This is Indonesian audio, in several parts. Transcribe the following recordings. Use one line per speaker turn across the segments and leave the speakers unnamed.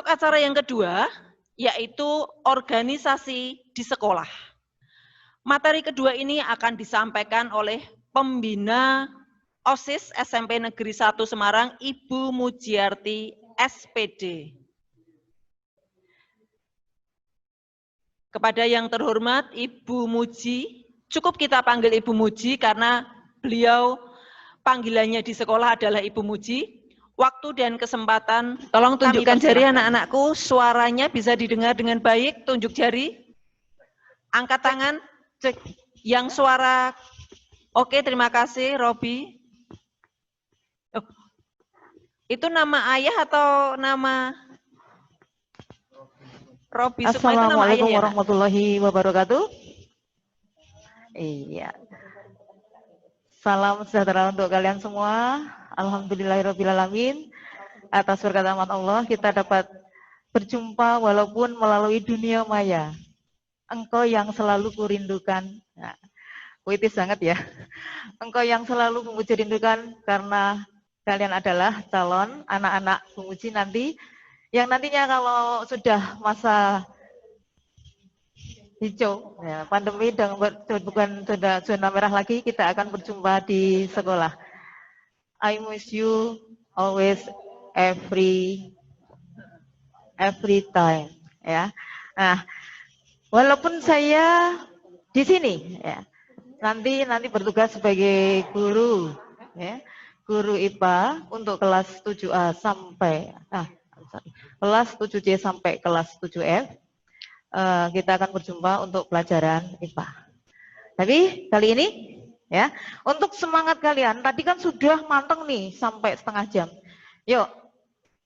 Untuk acara yang kedua, yaitu organisasi di sekolah. Materi kedua ini akan disampaikan oleh pembina OSIS SMP Negeri 1 Semarang, Ibu Mujiarti, SPD. Kepada yang terhormat Ibu Muji, cukup kita panggil Ibu Muji karena beliau panggilannya di sekolah adalah Ibu Muji. Waktu dan kesempatan, tolong tunjukkan jari anak-anakku, suaranya bisa didengar dengan baik, tunjuk jari, angkat tangan, cek. Yang suara, oke, terima kasih, Robi. Oh, itu nama ayah atau nama Robi?
Assalamualaikum warahmatullahi wabarakatuh. Iya. Salam sejahtera untuk kalian semua. Alhamdulillahirrabbilalamin. Atas berkat rahmat Allah kita dapat berjumpa walaupun melalui dunia maya. Engkau yang selalu kurindukan. Nah, puitis banget ya. Engkau yang selalu Muji rindukan karena kalian adalah calon anak-anak Muji nanti yang nantinya kalau sudah masa hijau, ya, pandemi dan bukan sudah zona merah lagi, kita akan berjumpa di sekolah. I miss you always, every time, ya. Nah, walaupun saya di sini, ya, nanti bertugas sebagai guru, ya, guru IPA untuk kelas 7A sampai kelas 7C sampai kelas 7F. Kita akan berjumpa untuk pelajaran IPA. Tapi kali ini, ya, untuk semangat kalian, tadi kan sudah manteng nih sampai setengah jam. Yuk,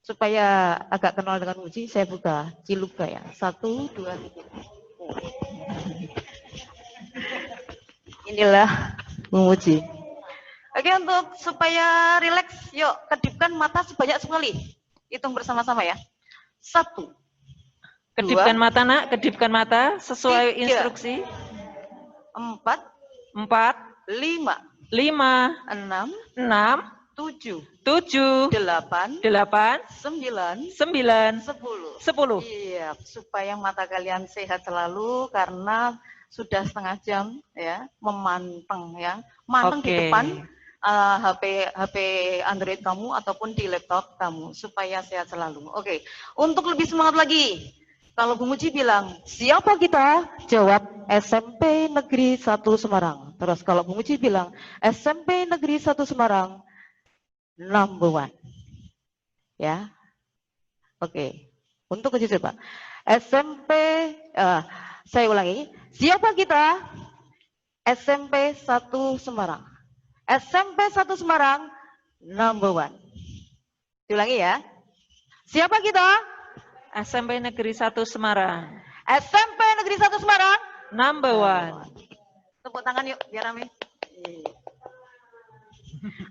supaya agak kenal dengan Muji, saya buka Ciluka ya. 1, 2, 3. Inilah Muji. Oke, untuk supaya rileks, yuk kedipkan mata sebanyak sekali. Hitung bersama-sama ya. 1.
Kedipkan mata, nak, kedipkan mata sesuai
3,
instruksi.
4,
5,
5, 6, 7, 8, 9, 10.
10.
Iya, supaya mata kalian sehat selalu karena sudah setengah jam ya, memanteng ya. Manteng di depan HP Android kamu ataupun di laptop kamu supaya sehat selalu. Oke. Untuk lebih semangat lagi, kalau Bu Muji bilang, siapa kita? Jawab SMP Negeri 1 Semarang. Terus kalau Bu Muji bilang, SMP Negeri 1 Semarang, number 1. Ya. Oke. Untuk uji coba. SMP, saya ulangi. Siapa kita? SMP 1 Semarang. SMP 1 Semarang, number 1. Diulangi ya. Siapa kita?
SMP Negeri 1 Semarang.
SMP Negeri 1 Semarang,
number 1.
Tepuk tangan yuk, biar rame.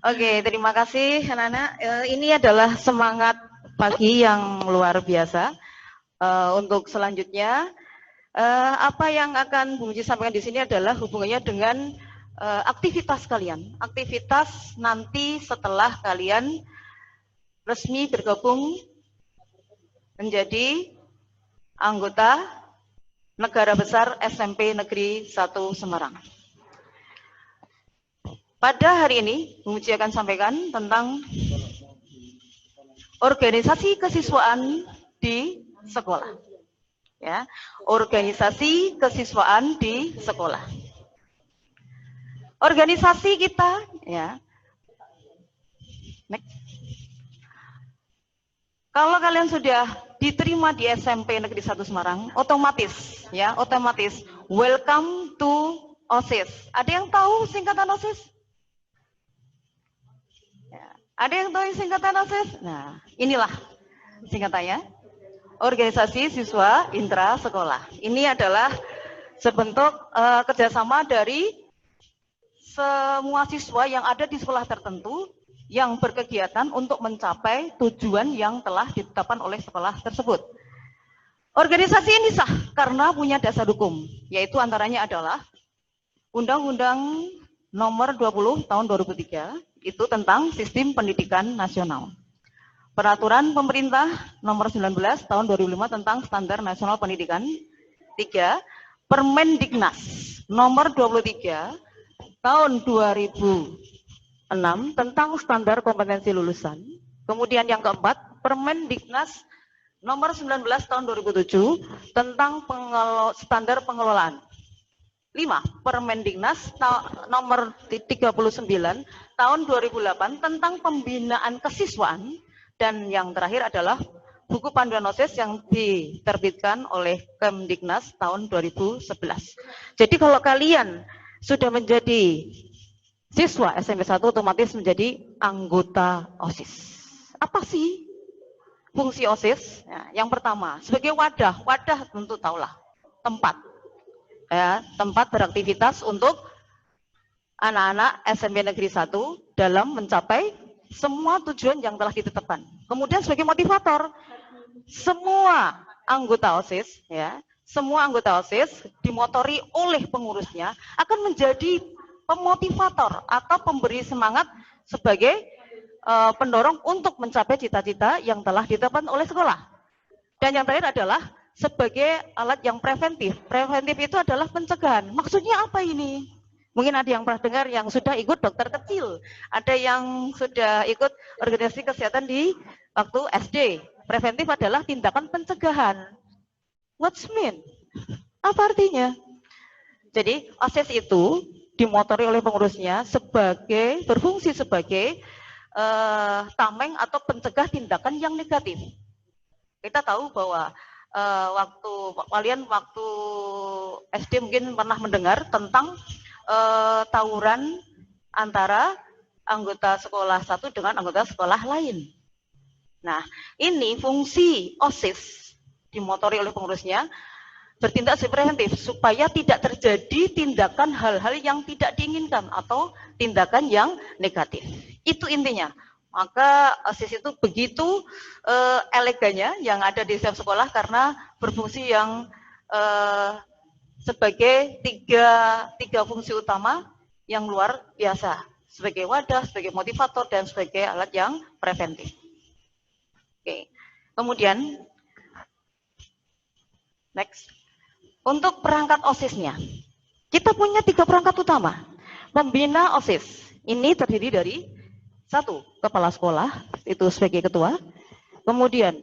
Oke, terima kasih anak-anak. Ini adalah semangat pagi yang luar biasa. Untuk selanjutnya, apa yang akan Bu Muji sampaikan di sini adalah hubungannya dengan aktivitas kalian. Aktivitas nanti setelah kalian resmi bergabung menjadi anggota Negara Besar SMP Negeri 1 Semarang. Pada hari ini, Bu Muji akan sampaikan tentang organisasi kesiswaan di sekolah. Ya, organisasi kesiswaan di sekolah. Organisasi kita, ya. Next. Kalau kalian sudah diterima di SMP Negeri 1 Semarang, otomatis welcome to OSIS. Ada yang tahu singkatan OSIS? Ya. Ada yang tahu singkatan OSIS? Nah, inilah singkatannya. Organisasi Siswa Intra Sekolah. Ini adalah sebentuk kerjasama dari semua siswa yang ada di sekolah tertentu yang berkegiatan untuk mencapai tujuan yang telah ditetapkan oleh sekolah tersebut. Organisasi ini sah karena punya dasar hukum, yaitu antaranya adalah Undang-Undang Nomor 20 Tahun 2003, itu tentang Sistem Pendidikan Nasional. Peraturan Pemerintah Nomor 19 Tahun 2005 tentang Standar Nasional Pendidikan. 3. Permendiknas Nomor 23 Tahun 2006 tentang Standar Kompetensi Lulusan. Kemudian yang keempat, Permendiknas Nomor 19 Tahun 2007 tentang Standar Pengelolaan. 5. Permendiknas Nomor 39 Tahun 2008 tentang Pembinaan Kesiswaan. Dan yang terakhir adalah buku panduan OSIS yang diterbitkan oleh Kemdiknas tahun 2011. Jadi kalau kalian sudah menjadi siswa SMP 1 otomatis menjadi anggota OSIS. Apa sih fungsi OSIS? Ya, yang pertama, sebagai wadah tentu tahulah, tempat. Ya, tempat beraktivitas untuk anak-anak SMP Negeri 1 dalam mencapai semua tujuan yang telah ditetapkan. Kemudian sebagai motivator, semua anggota OSIS, ya, semua anggota OSIS dimotori oleh pengurusnya akan menjadi pemotivator atau pemberi semangat sebagai pendorong untuk mencapai cita-cita yang telah ditetapkan oleh sekolah. Dan yang terakhir adalah sebagai alat yang preventif. Preventif itu adalah pencegahan. Maksudnya apa ini? Mungkin ada yang pernah dengar yang sudah ikut dokter kecil, ada yang sudah ikut organisasi kesehatan di waktu SD. Preventif adalah tindakan pencegahan. What's mean? Apa artinya? Jadi OSIS itu dimotori oleh pengurusnya sebagai berfungsi sebagai tameng atau pencegah tindakan yang negatif. Kita tahu bahwa waktu SD mungkin pernah mendengar tentang tawuran antara anggota sekolah satu dengan anggota sekolah lain. Nah, ini fungsi OSIS dimotori oleh pengurusnya bertindak sebagai preventif supaya tidak terjadi tindakan hal-hal yang tidak diinginkan atau tindakan yang negatif. Itu intinya. Maka OSIS itu begitu elegannya yang ada di setiap sekolah karena berfungsi yang sebagai tiga fungsi utama yang luar biasa, sebagai wadah, sebagai motivator, dan sebagai alat yang preventif. Oke. Kemudian next, untuk perangkat OSIS-nya, kita punya 3 perangkat utama. Pembina OSIS ini terdiri dari 1. Kepala sekolah, itu sebagai ketua. Kemudian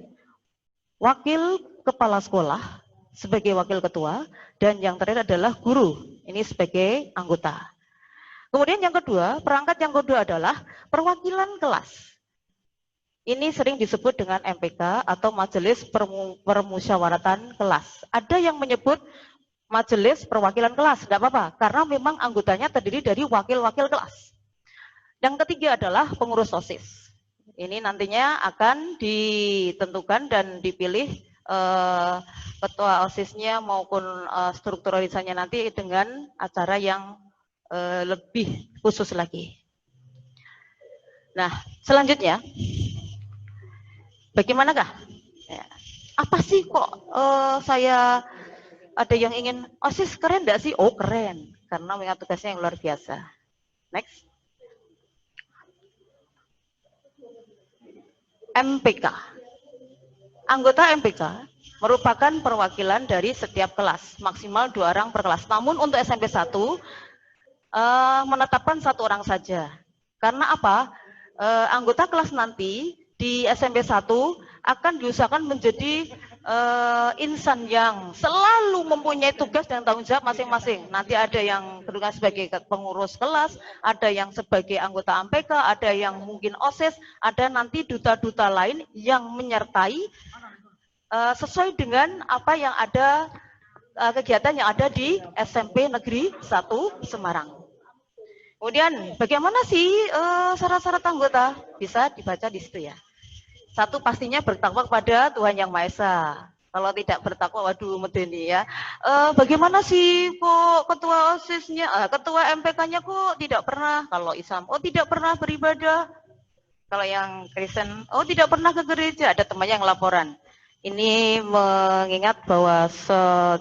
wakil kepala sekolah sebagai wakil ketua, dan yang terakhir adalah guru, ini sebagai anggota. Kemudian yang kedua, perangkat yang kedua adalah perwakilan kelas. Ini sering disebut dengan MPK atau Majelis Permusyawaratan Kelas. Ada yang menyebut Majelis Perwakilan Kelas, tidak apa-apa, karena memang anggotanya terdiri dari wakil-wakil kelas. Yang ketiga adalah pengurus OSIS. Ini nantinya akan ditentukan dan dipilih ketua OSIS-nya maupun strukturalisasinya nanti dengan acara yang lebih khusus lagi. Nah, selanjutnya, bagaimanakah? Ya, apa sih kok saya ada yang ingin OSIS keren enggak sih? Oh keren, karena memang tugasnya yang luar biasa. Next. MPK. Anggota MPK merupakan perwakilan dari setiap kelas, maksimal 2 orang per kelas. Namun untuk SMP 1 menetapkan 1 orang saja. Karena apa? Anggota kelas nanti di SMP 1 akan diusahakan menjadi insan yang selalu mempunyai tugas dan tanggung jawab masing-masing. Nanti ada yang bertugas sebagai pengurus kelas, ada yang sebagai anggota MPK, ada yang mungkin OSIS, ada nanti duta-duta lain yang menyertai sesuai dengan apa yang ada kegiatan yang ada di SMP Negeri 1 Semarang. Kemudian bagaimana sih syarat-syarat anggota? Bisa dibaca di situ ya. 1, pastinya bertakwa kepada Tuhan Yang Maha Esa. Kalau tidak bertakwa, waduh medeni ya. Bagaimana sih kok ketua OSIS-nya, ketua MPK-nya kok tidak pernah? Kalau Islam, oh tidak pernah beribadah. Kalau yang Kristen, oh tidak pernah ke gereja. Ada temannya yang laporan. Ini mengingat bahwa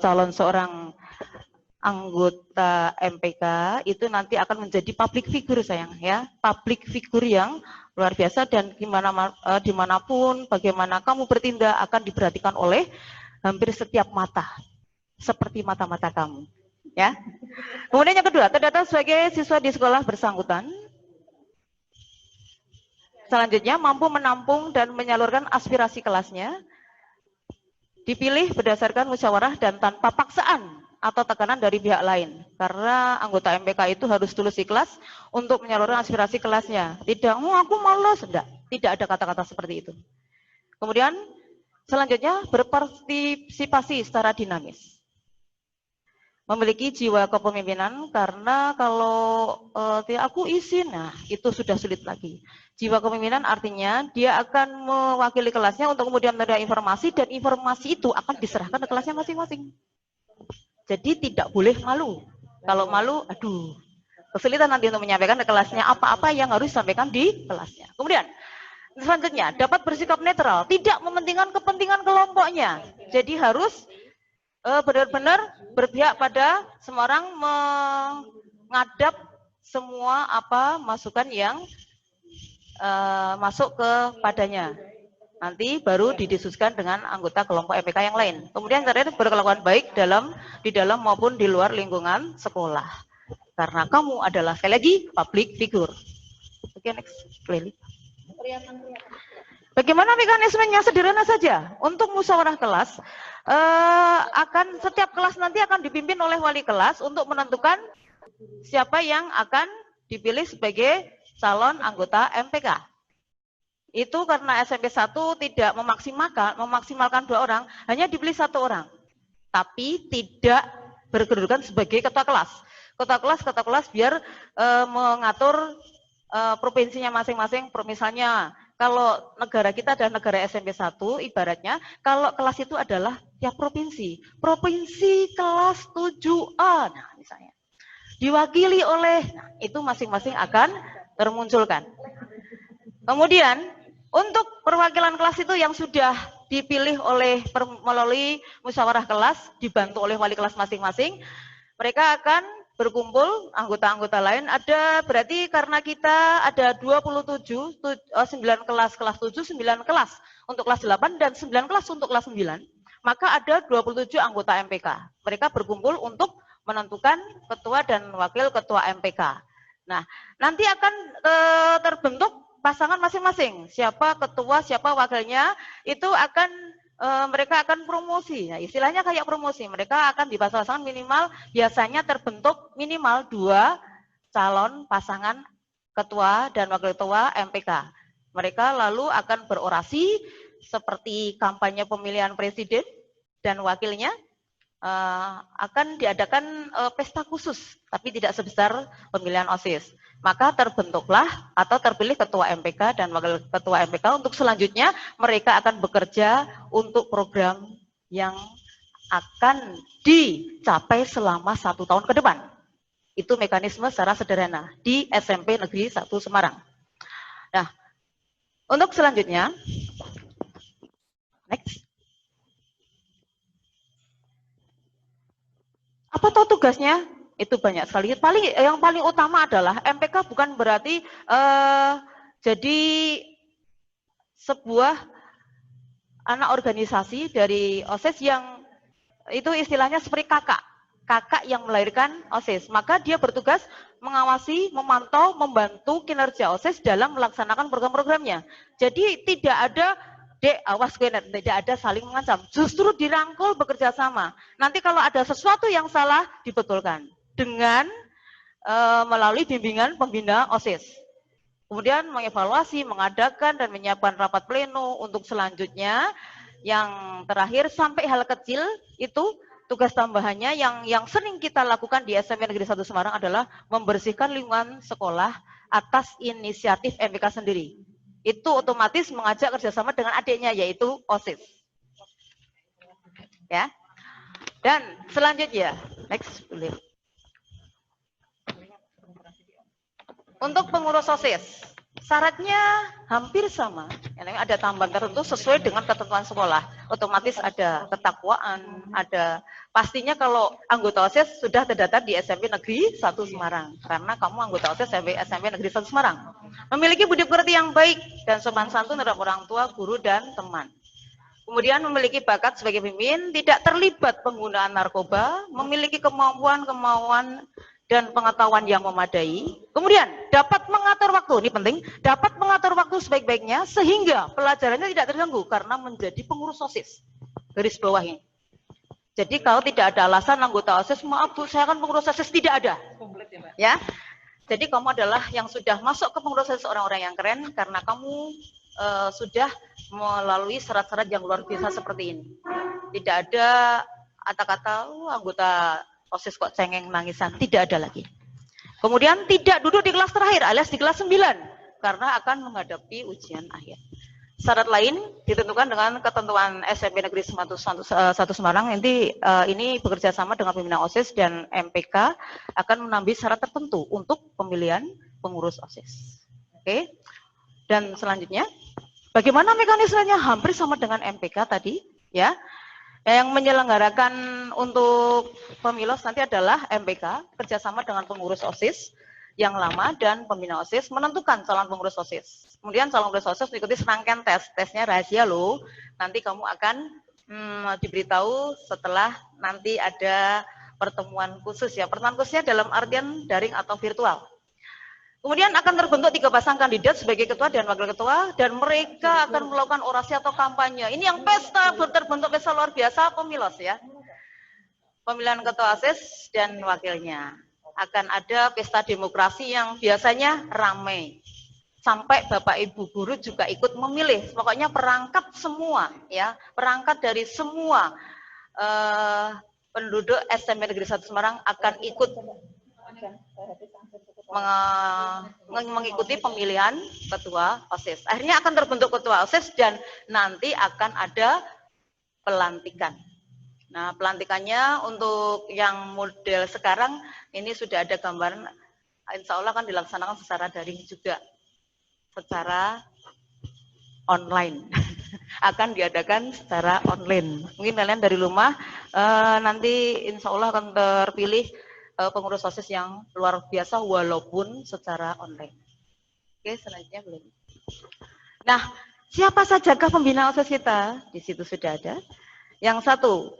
calon seorang anggota MPK itu nanti akan menjadi public figure sayang ya, public figure yang luar biasa dan dimanapun bagaimana kamu bertindak akan diperhatikan oleh hampir setiap mata seperti mata-mata kamu ya. Kemudian yang kedua, terdata sebagai siswa di sekolah bersangkutan. Selanjutnya mampu menampung dan menyalurkan aspirasi kelasnya, dipilih berdasarkan musyawarah dan tanpa paksaan atau tekanan dari pihak lain. Karena anggota MPK itu harus tulus ikhlas untuk menyalurkan aspirasi kelasnya. Tidak, aku malas, tidak ada kata-kata seperti itu. Kemudian selanjutnya berpartisipasi secara dinamis. Memiliki jiwa kepemimpinan karena kalau aku izin, nah itu sudah sulit lagi. Jiwa kepemimpinan artinya dia akan mewakili kelasnya untuk kemudian menerima informasi dan informasi itu akan diserahkan ke kelasnya masing-masing. Jadi tidak boleh malu. Kalau malu, aduh, kesulitan nanti untuk menyampaikan ke kelasnya apa-apa yang harus disampaikan di kelasnya. Kemudian, selanjutnya, dapat bersikap netral, tidak mementingkan kepentingan kelompoknya. Jadi harus benar-benar berpihak pada semua orang, mengadap semua masukan yang masuk kepadanya. Nanti baru didiskusikan dengan anggota kelompok MPK yang lain. Kemudian terakhir berkelakuan baik di dalam maupun di luar lingkungan sekolah. Karena kamu adalah sekali lagi public figure. Oke, next. Bagaimana mekanismenya? Sederhana saja. Untuk musyawarah kelas, akan setiap kelas nanti akan dipimpin oleh wali kelas untuk menentukan siapa yang akan dipilih sebagai calon anggota MPK. Itu karena SMP 1 tidak memaksimalkan 2 orang, hanya dipilih 1 orang. Tapi tidak berkedudukan sebagai ketua kelas. Ketua kelas biar mengatur provinsinya masing-masing. Misalnya kalau negara kita adalah negara SMP 1, ibaratnya kalau kelas itu adalah tiap provinsi. Provinsi kelas 7A, nah misalnya. Diwakili oleh, nah, itu masing-masing akan termunculkan. Kemudian untuk perwakilan kelas itu yang sudah dipilih melalui musyawarah kelas, dibantu oleh wali kelas masing-masing, mereka akan berkumpul, anggota-anggota lain, ada berarti karena kita ada 9 kelas, kelas 7, 9 kelas untuk kelas 8, dan 9 kelas untuk kelas 9, maka ada 27 anggota MPK. Mereka berkumpul untuk menentukan ketua dan wakil ketua MPK. Nah, nanti akan terbentuk pasangan masing-masing, siapa ketua, siapa wakilnya, itu akan mereka akan promosi. Nah, istilahnya kayak promosi, mereka akan dipasang minimal, biasanya terbentuk minimal 2 calon pasangan ketua dan wakil ketua MPK. Mereka lalu akan berorasi seperti kampanye pemilihan presiden dan wakilnya, akan diadakan pesta khusus, tapi tidak sebesar pemilihan OSIS. Maka terbentuklah atau terpilih ketua MPK dan wakil ketua MPK untuk selanjutnya mereka akan bekerja untuk program yang akan dicapai selama 1 tahun ke depan. Itu mekanisme secara sederhana di SMP Negeri 1 Semarang. Nah, untuk selanjutnya, next. Apa tahu tugasnya? Itu banyak sekali. Yang paling utama adalah MPK bukan berarti jadi sebuah anak organisasi dari OSIS yang itu istilahnya seperti kakak yang melahirkan OSIS. Maka dia bertugas mengawasi, memantau, membantu kinerja OSIS dalam melaksanakan program-programnya. Jadi tidak ada Dek, awas gue, tidak ada saling mengancam. Justru dirangkul bekerja sama. Nanti kalau ada sesuatu yang salah, dibetulkan. Dengan melalui bimbingan pembina OSIS. Kemudian mengevaluasi, mengadakan, dan menyiapkan rapat pleno untuk selanjutnya. Yang terakhir, sampai hal kecil, itu tugas tambahannya yang sering kita lakukan di SMP Negeri 1 Semarang adalah membersihkan lingkungan sekolah atas inisiatif MPK sendiri. Itu otomatis mengajak kerjasama dengan adiknya, yaitu OSIS. Ya. Dan selanjutnya, next. Untuk pengurus OSIS, syaratnya hampir sama Ada tambahan tertentu sesuai dengan ketentuan sekolah. Otomatis ada ketakwaan, ada pastinya kalau anggota OSIS sudah terdaftar di SMP Negeri 1 Semarang. Karena kamu anggota OSIS SMP Negeri 1 Semarang. Memiliki budi pekerti yang baik dan sopan santun terhadap orang tua, guru, dan teman. Kemudian memiliki bakat sebagai pemimpin, tidak terlibat penggunaan narkoba, memiliki kemampuan dan pengetahuan yang memadai. Kemudian dapat mengatur waktu, ini penting, dapat mengatur waktu sebaik-baiknya sehingga pelajarannya tidak terganggu karena menjadi pengurus OSIS. Garis bawahnya. Jadi kalau tidak ada alasan anggota OSIS, maaf Bu, saya kan pengurus OSIS, tidak ada. Ya. Jadi kamu adalah yang sudah masuk ke pengurus OSIS orang-orang yang keren karena kamu sudah melalui syarat-syarat yang luar biasa seperti ini. Tidak ada kata-kata anggota OSIS kok cengeng nangisan, tidak ada lagi. Kemudian tidak duduk di kelas terakhir alias di kelas 9 karena akan menghadapi ujian akhir. Syarat lain ditentukan dengan ketentuan SMP Negeri 1 Semarang. Nanti ini bekerja sama dengan pimpinan OSIS dan MPK akan menambah syarat tertentu untuk pemilihan pengurus OSIS. Oke. Dan selanjutnya, bagaimana mekanismenya? Hampir sama dengan MPK tadi, ya. Yang menyelenggarakan untuk pemilos nanti adalah MPK kerjasama dengan pengurus OSIS yang lama dan pembina OSIS menentukan calon pengurus OSIS. Kemudian calon pengurus OSIS mengikuti serangkaian tesnya rahasia loh. Nanti kamu akan diberitahu setelah nanti ada pertemuan khusus ya. Pertemuan khususnya dalam artian daring atau virtual. Kemudian akan terbentuk 3 pasang kandidat sebagai ketua dan wakil ketua dan mereka akan melakukan orasi atau kampanye. Ini yang pesta terbentuk pesta luar biasa pemilos ya. Pemilihan ketua OSIS dan wakilnya. Akan ada pesta demokrasi yang biasanya ramai. Sampai Bapak Ibu guru juga ikut memilih. Pokoknya perangkat semua ya, perangkat dari semua penduduk SMP Negeri 1 Semarang akan ikut mengikuti pemilihan ketua OSIS. Akhirnya akan terbentuk ketua OSIS dan nanti akan ada pelantikan. Nah, pelantikannya untuk yang model sekarang ini sudah ada gambaran, insya Allah akan dilaksanakan secara daring juga, secara online. Akan diadakan secara online. Mungkin kalian dari rumah nanti insya Allah akan terpilih pengurus OSIS yang luar biasa walaupun secara online. Oke, selanjutnya boleh. Nah, siapa sajakah pembina OSIS kita? Di situ sudah ada. Yang satu,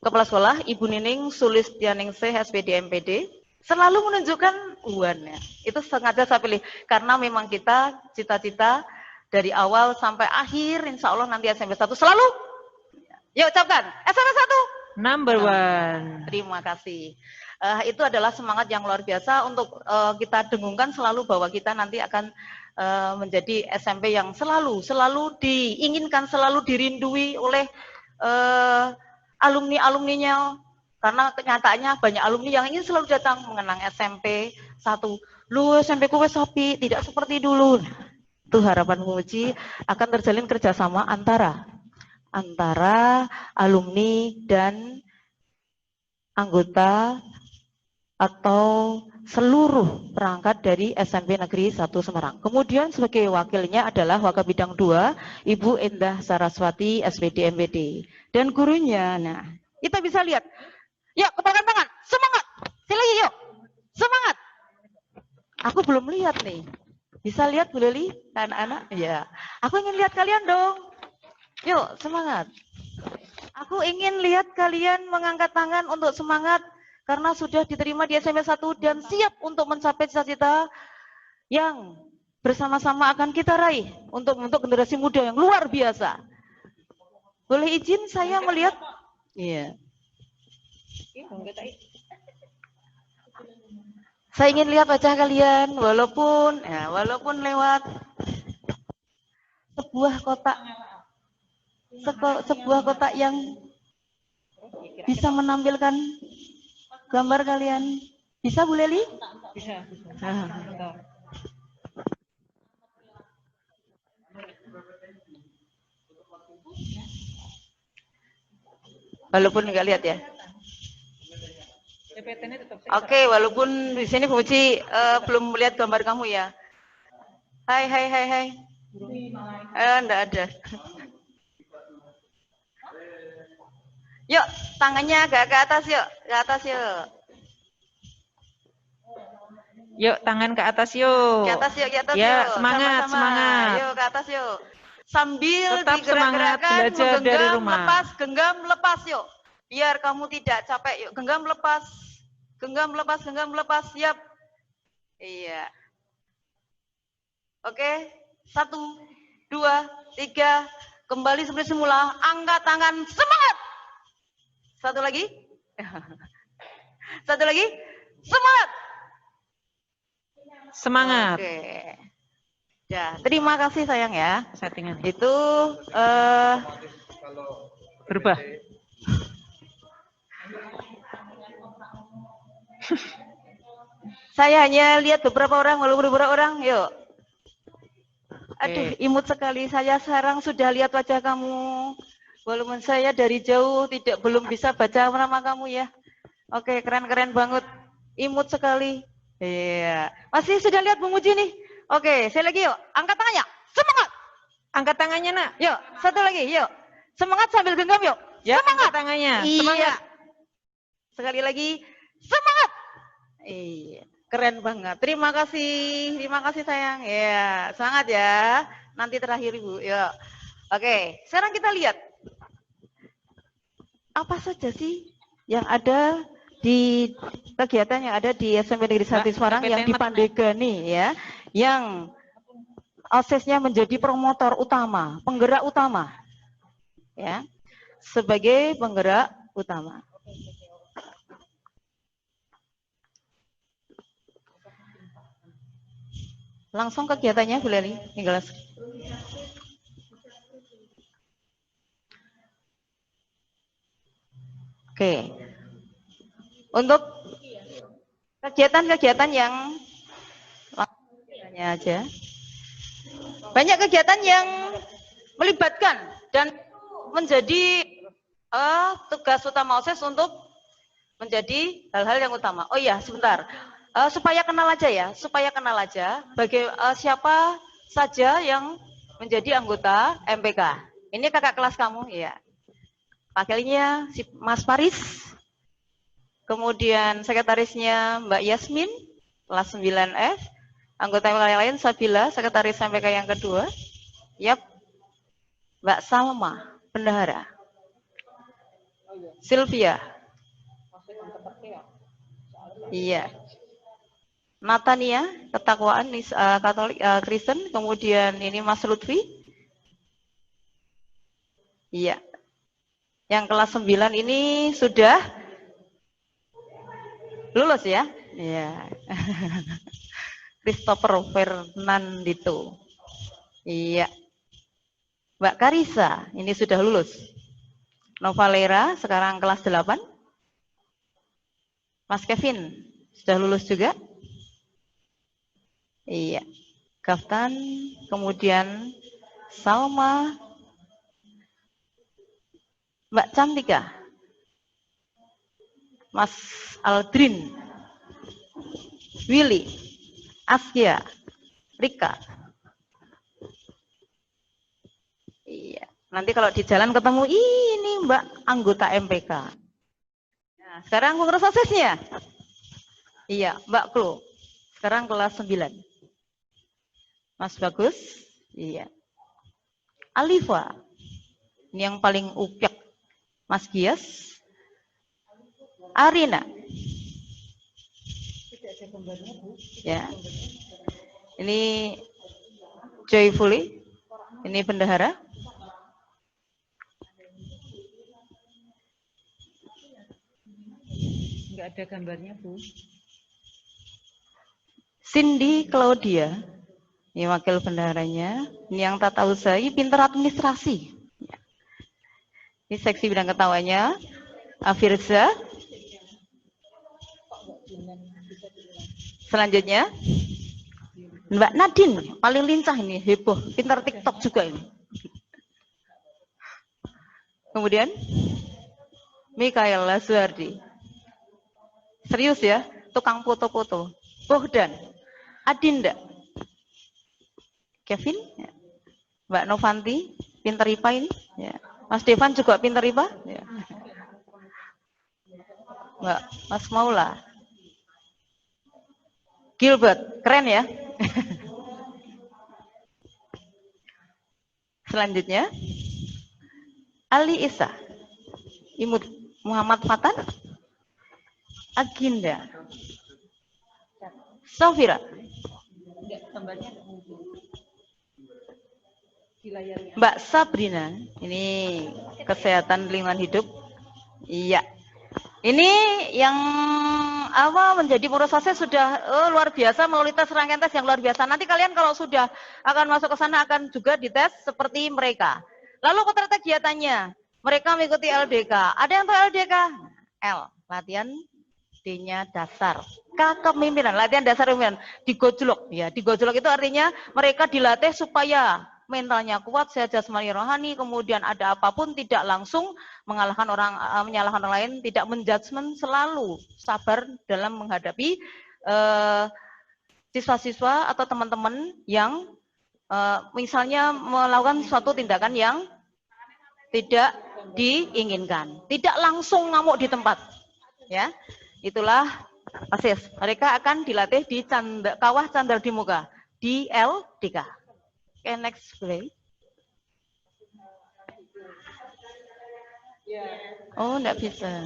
Kepala Sekolah Ibu Nining Sulistianingsih SPD MPD selalu menunjukkan UAN-nya. Itu sengaja saya pilih karena memang kita cita-cita dari awal sampai akhir insya Allah nanti SMP 1 selalu. Yuk ucapkan SMP 1
number 1.
Terima kasih. Itu adalah semangat yang luar biasa untuk kita dengungkan selalu bahwa kita nanti akan menjadi SMP yang selalu diinginkan, selalu dirindui oleh alumni-alumninya. Karena kenyataannya banyak alumni yang ingin selalu datang mengenang SMP 1. Lu SMP ku wes sepi, tidak seperti dulu. Itu harapan Muji akan terjalin kerjasama antara alumni dan anggota atau seluruh perangkat dari SMP Negeri 1 Semarang. Kemudian sebagai wakilnya adalah Wakil Bidang 2, Ibu Endah Saraswati SPD MPD. Dan gurunya, nah kita bisa lihat. Yuk, kepalkan tangan, semangat. Sini yuk, semangat. Aku belum lihat nih. Bisa lihat Bu Leli, anak-anak? Ya, aku ingin lihat kalian dong. Yuk, semangat. Aku ingin lihat kalian mengangkat tangan untuk semangat. Karena sudah diterima di SMP 1 dan siap untuk mencapai cita-cita yang bersama-sama akan kita raih untuk generasi muda yang luar biasa. Boleh izin saya melihat? Iya. Saya ingin lihat wajah kalian walaupun lewat sebuah kotak yang bisa menampilkan gambar kalian. Bisa Bu Leli? Bisa. Walaupun nggak lihat ya. Oke, walaupun di sini Bu Uci belum melihat gambar kamu ya. Hai. Enggak ada. Yuk, tangannya agak ke atas yuk. Ke atas yuk.
Yuk, tangan ke atas yuk.
Ke atas yuk, ke atas
ya,
yuk.
semangat,
Sama-sama.
semangat.
Yuk, ke atas yuk. Sambil
Tetap semangat
digerak-gerakkan,
belajar dari
menggenggam,
rumah.
lepas, genggam, lepas yuk. Biar kamu tidak capek yuk. Genggam, lepas. Genggam, lepas, genggam, lepas. Siap. Iya. Oke. 1, 2, 3. Kembali seperti semula. Angkat tangan. Semangat. Satu lagi. Satu lagi. Semangat.
Semangat.
Oke. Ya, terima kasih sayang ya.
Settingan.
Itu
berubah.
Saya hanya lihat beberapa orang, walaupun beberapa orang, yuk. Aduh, imut sekali. Saya sekarang sudah lihat wajah kamu. Walaupun saya dari jauh belum bisa baca nama kamu ya. Oke, keren-keren banget. Imut sekali. Iya. Masih sudah lihat Bu Muji nih? Oke, saya lagi yuk. Angkat tangannya. Semangat.
Angkat tangannya, Nak.
Yuk, satu lagi, yuk. Semangat sambil genggam yuk.
Ya,
semangat.
Angkat tangannya.
Iya.
Semangat.
Sekali lagi. Semangat. Iya. Keren banget. Terima kasih sayang. Ya, semangat ya. Nanti terakhir Ibu. Yuk. Oke, sekarang kita lihat apa saja sih yang ada di kegiatan yang ada di SMP Negeri 1 Semarang yang di Pandegani ya, yang OSIS-nya menjadi promotor utama, penggerak utama, ya, sebagai penggerak utama. Langsung kegiatannya Bu Leli, tinggal. Oke. Untuk kegiatan-kegiatan yang aja. Banyak kegiatan yang melibatkan dan menjadi tugas utama OSIS untuk menjadi hal-hal yang utama. Oh iya, sebentar. Supaya kenal aja siapa saja yang menjadi anggota MPK. Ini kakak kelas kamu, ya. Wakilnya si Mas Paris, kemudian sekretarisnya Mbak Yasmin, kelas 9F, anggota MPK yang lain Sabila, sekretaris MPK yang kedua, yap, Mbak Salma, bendahara, Sylvia, iya, Natania, ketakwaan Katolik Kristen, kemudian ini Mas Lutfi, iya. Yang kelas 9 ini sudah lulus ya? Iya. Christopher Fernandito. Iya. Mbak Karisa, ini sudah lulus. Novalera, sekarang kelas 8. Mas Kevin, sudah lulus juga? Iya. Kaftan, kemudian Salma, Mbak Cantika, Mas Aldrin, Willy, Askia, Rika. Iya. Nanti kalau di jalan ketemu ini Mbak anggota MPK. Nah, sekarang pengurus OSIS-nya. Iya, Mbak Klo. Sekarang kelas 9. Mas Bagus. Iya. Alifa. Ini yang paling upyak. Mas Gias, Arina, ya, ini Joyfully, ini bendahara,
nggak ada gambarnya Bu.
Cindy Claudia, ini wakil bendaharanya, ini yang tata usaha, ini pintar administrasi. Ini seksi bidang ketawanya, Afirza. Selanjutnya, Mbak Nadine, paling lincah ini, heboh, pintar TikTok juga ini. Kemudian, Mikael Lazuardi. Serius ya, tukang foto-foto. Bohdan, Adinda, Kevin, Mbak Novanti, pinter IPA ini. Ya. Mas Devan juga pinter IPA. Ya. Mbak Mas Maula. Gilbert, keren ya. Selanjutnya, Ali Isa, Imut Muhammad Fatan, Aginda, Sofira, Mbak Sabrina, ini kesehatan lingkungan hidup. Iya. Ini yang apa menjadi pengurus OSIS sudah luar biasa melalui tes rangkaian tes yang luar biasa. Nanti kalian kalau sudah akan masuk ke sana akan juga dites seperti mereka. Lalu keterangan kegiatannya, mereka mengikuti LDK. Ada yang tahu LDK? L, latihan D-nya dasar. K, kepemimpinan, latihan dasar kepemimpinan. Digojlok, ya. Digojlok itu artinya mereka dilatih supaya mentalnya kuat, sehat jasmani rohani, kemudian ada apapun tidak langsung mengalahkan orang, menyalahkan orang lain, tidak menjudgment, selalu sabar dalam menghadapi siswa-siswa atau teman-teman yang misalnya melakukan suatu tindakan yang tidak diinginkan, tidak langsung ngamuk di tempat, ya. Itulah OSIS. Mereka akan dilatih di Kawah Candar di Muka, di LDK. Oke, next play. Oh, enggak bisa.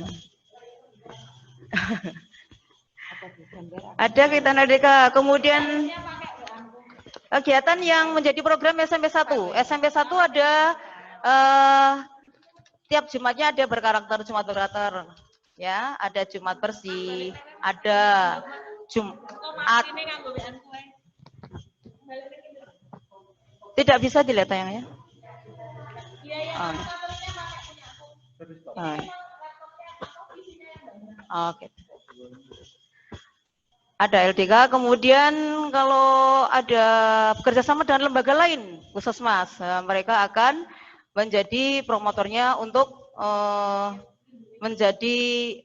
Ada kita LDK. Kemudian kegiatan yang menjadi program SMP 1. SMP 1 ada tiap Jumatnya ada berkarakter, Jumat berkarakter. Ya, ada Jumat bersih, ada Jumat. Tidak bisa dilihat tayangannya. Oke. Ada LDK, kemudian kalau ada bekerjasama dengan lembaga lain, khusus Mas, mereka akan menjadi promotornya untuk menjadi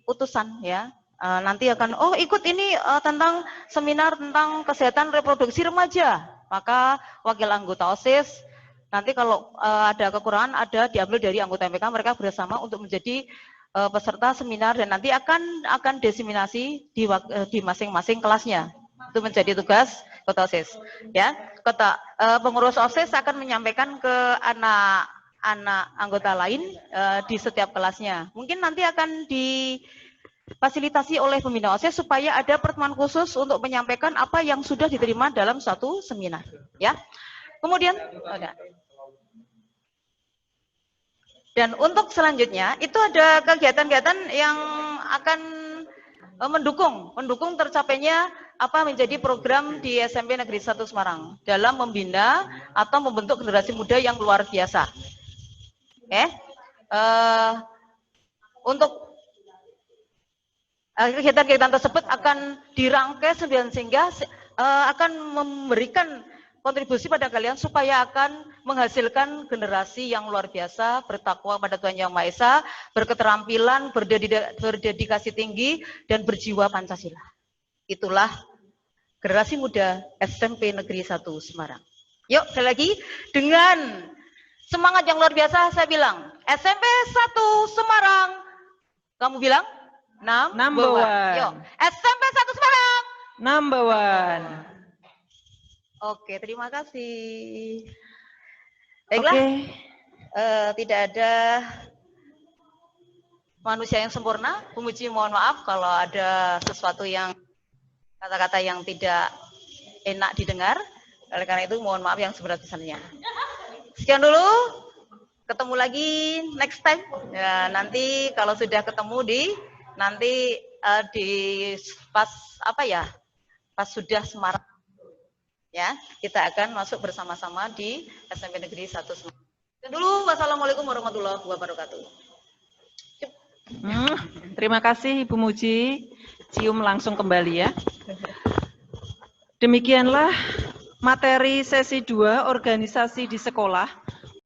utusan, ya. Nanti akan, oh ikut ini tentang seminar tentang kesehatan reproduksi remaja. Maka wakil anggota OSIS, nanti kalau ada kekurangan, ada diambil dari anggota MPK, mereka bersama untuk menjadi peserta seminar dan nanti akan diseminasi di masing-masing kelasnya. Itu menjadi tugas kota OSIS. Ya, pengurus OSIS akan menyampaikan ke anak anggota lain di setiap kelasnya. Mungkin nanti akan difasilitasi oleh pembina OSIS supaya ada pertemuan khusus untuk menyampaikan apa yang sudah diterima dalam suatu seminar. Ya, kemudian dan untuk selanjutnya itu ada kegiatan-kegiatan yang akan mendukung tercapainya apa menjadi program di SMP Negeri 1 Semarang dalam membina atau membentuk generasi muda yang luar biasa. Untuk kegiatan-kegiatan tersebut akan dirangkai sehingga akan memberikan kontribusi pada kalian supaya akan menghasilkan generasi yang luar biasa, bertakwa pada Tuhan Yang Maha Esa, berketerampilan, berdedikasi tinggi, dan berjiwa Pancasila. Itulah generasi muda SMP Negeri 1 Semarang. Yuk, sekali lagi, dengan semangat yang luar biasa, saya bilang, SMP 1 Semarang, kamu bilang? Number one. Yuk, SMP 1 Semarang.
Number one.
Oke, terima kasih. Baiklah, tidak ada manusia yang sempurna. Pemuji mohon maaf kalau ada sesuatu yang kata-kata yang tidak enak didengar. Oleh karena itu mohon maaf yang seberat-besarnya. Sekian dulu, ketemu lagi next time. Ya, nanti kalau sudah ketemu nanti pas sudah Semarang. Ya, kita akan masuk bersama-sama di SMP Negeri 1 Semarang. Dan dulu, wassalamualaikum warahmatullahi wabarakatuh.
Terima kasih Ibu Muji. Cium langsung kembali ya. Demikianlah materi sesi 2 organisasi di sekolah.